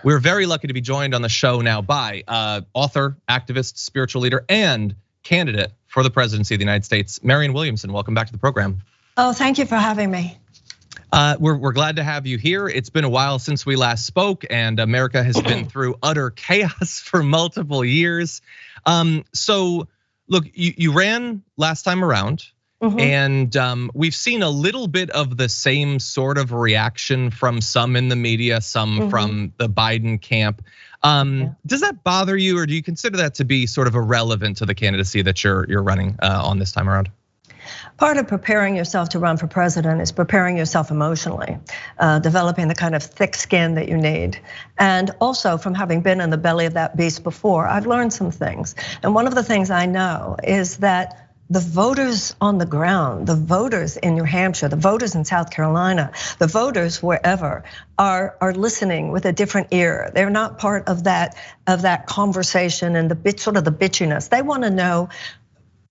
We're very lucky to be joined on the show now by author, activist, spiritual leader, and candidate for the presidency of the United States, Marianne Williamson. Welcome back to the program. Oh, thank you for having me. We're glad to have you here. It's been a while since we last spoke, and America has been through utter chaos for multiple years. So look, you ran last time around. And we've seen a little bit of the same sort of reaction from some in the media, some from the Biden camp. Does that bother you, or do you consider that to be sort of irrelevant to the candidacy that you're running on this time around? Part of preparing yourself to run for president is preparing yourself emotionally, developing the kind of thick skin that you need. And also from having been in the belly of that beast before, I've learned some things. And one of the things I know is that the voters on the ground, the voters in New Hampshire, the voters in South Carolina, the voters wherever are listening with a different ear. They're not part of that conversation and the sort of the bitchiness. They want to know,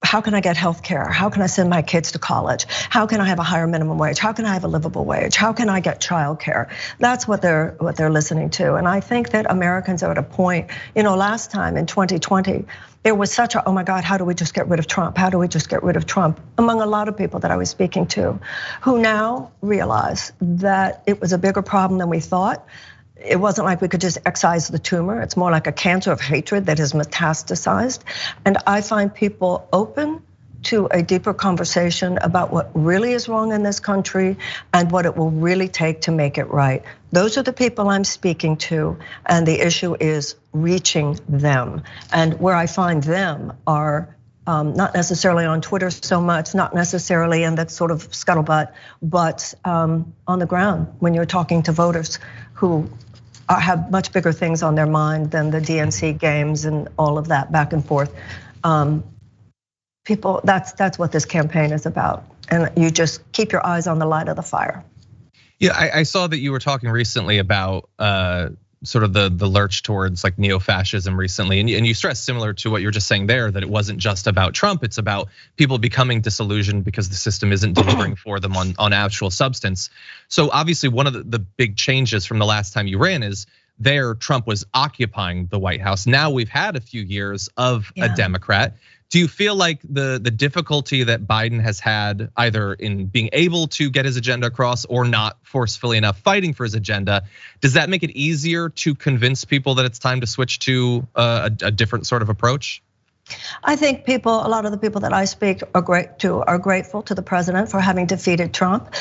how can I get health care? How can I send my kids to college? How can I have a higher minimum wage? How can I have a livable wage? How can I get childcare? That's what they're listening to. And I think that Americans are at a point, last time in 2020, there was such a, oh my God, how do we just get rid of Trump? How do we just get rid of Trump? Among a lot of people that I was speaking to, who now realize that it was a bigger problem than we thought. It wasn't like we could just excise the tumor. It's more like a cancer of hatred that has metastasized. And I find people open to a deeper conversation about what really is wrong in this country and what it will really take to make it right. Those are the people I'm speaking to, and the issue is reaching them. And where I find them are not necessarily on Twitter so much, not necessarily in that sort of scuttlebutt, but on the ground when you're talking to voters who have much bigger things on their mind than the DNC games and all of that back and forth. People, that's what this campaign is about. And you just keep your eyes on the light of the fire. Yeah, I saw that you were talking recently about sort of the lurch towards like neo-fascism recently, and you stressed similar to what you were just saying there, that it wasn't just about Trump, it's about people becoming disillusioned because the system isn't delivering for them on actual substance. So obviously one of the big changes from the last time you ran is Trump was occupying the White House. Now we've had a few years of a Democrat. Do you feel like the difficulty that Biden has had either in being able to get his agenda across or not forcefully enough fighting for his agenda, does that make it easier to convince people that it's time to switch to a different sort of approach? I think a lot of the people that I speak are grateful to the president for having defeated Trump.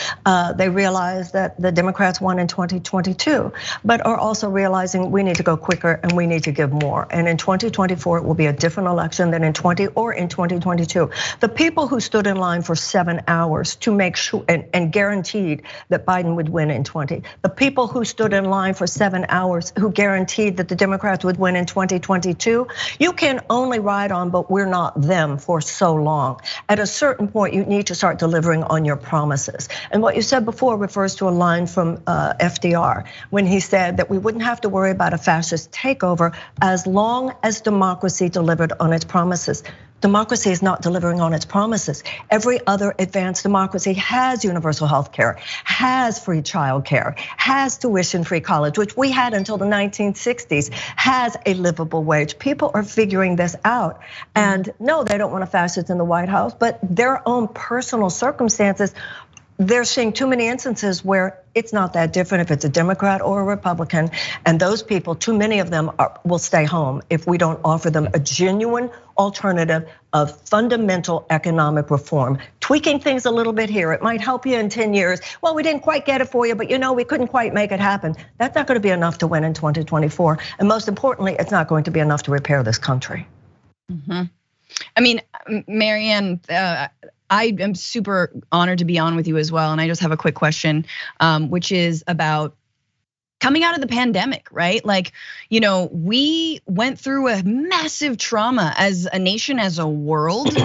They realize that the Democrats won in 2022, but are also realizing we need to go quicker and we need to give more. And in 2024, it will be a different election than in 2022. The people who stood in line for 7 hours to make sure and guaranteed that Biden would win in 20. The people who stood in line for 7 hours who guaranteed that the Democrats would win in 2022, you can only ride on, but we're not them for so long. At a certain point, you need to start delivering on your promises. And what you said before refers to a line from FDR when he said that we wouldn't have to worry about a fascist takeover as long as democracy delivered on its promises. Democracy is not delivering on its promises. Every other advanced democracy has universal health care, has free childcare, has tuition-free college, which we had until the 1960s, has a livable wage. People are figuring this out. And no, they don't want a fascist in the White House, but their own personal circumstances, they're seeing too many instances where it's not that different if it's a Democrat or a Republican. And those people, too many of them will stay home if we don't offer them a genuine alternative of fundamental economic reform. Tweaking things a little bit here, it might help you in 10 years. Well, we didn't quite get it for you, but we couldn't quite make it happen. That's not gonna be enough to win in 2024. And most importantly, it's not going to be enough to repair this country. I mean, Marianne, I am super honored to be on with you as well. And I just have a quick question, which is about coming out of the pandemic, right? Like, we went through a massive trauma as a nation, as a world.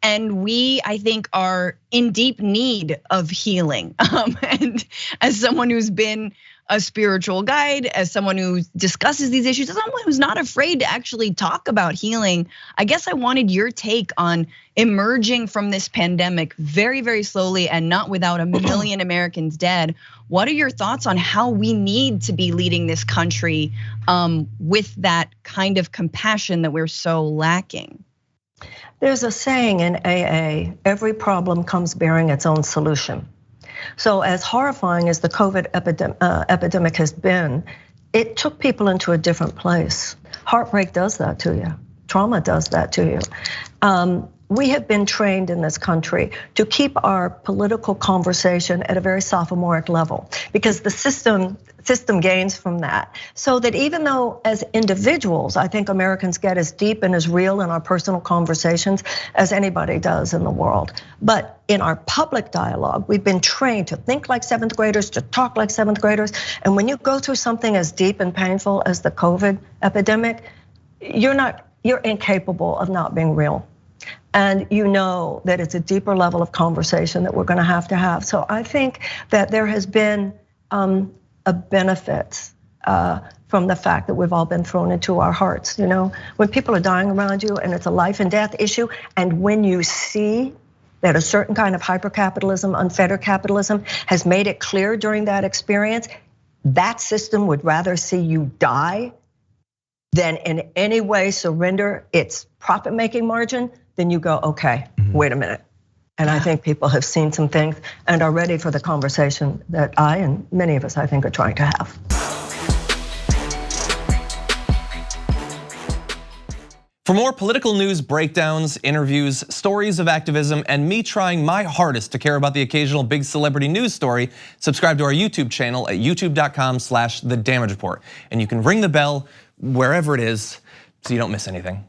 And we, I think, are in deep need of healing. And as someone who's been a spiritual guide, as someone who discusses these issues, as someone who's not afraid to actually talk about healing. I guess I wanted your take on emerging from this pandemic very, very slowly and not without a million Americans dead. What are your thoughts on how we need to be leading this country with that kind of compassion that we're so lacking? There's a saying in AA, every problem comes bearing its own solution. So as horrifying as the COVID epidemic has been, it took people into a different place. Heartbreak does that to you. Trauma does that to you. We have been trained in this country to keep our political conversation at a very sophomoric level because the system gains from that. So that even though as individuals, I think Americans get as deep and as real in our personal conversations as anybody does in the world. But in our public dialogue, we've been trained to think like 7th graders, to talk like 7th graders. And when you go through something as deep and painful as the COVID epidemic, you're incapable of not being real. And you know that it's a deeper level of conversation that we're gonna have to have. So I think that there has been a benefit from the fact that we've all been thrown into our hearts. When people are dying around you and it's a life and death issue, and when you see that a certain kind of hypercapitalism, unfettered capitalism has made it clear during that experience, that system would rather see you die than in any way surrender its profit-making margin, then you go, okay, wait a minute. And I think people have seen some things and are ready for the conversation that I and many of us, I think, are trying to have. For more political news breakdowns, interviews, stories of activism, and me trying my hardest to care about the occasional big celebrity news story, subscribe to our YouTube channel at youtube.com/The Damage Report. And you can ring the bell wherever it is so you don't miss anything.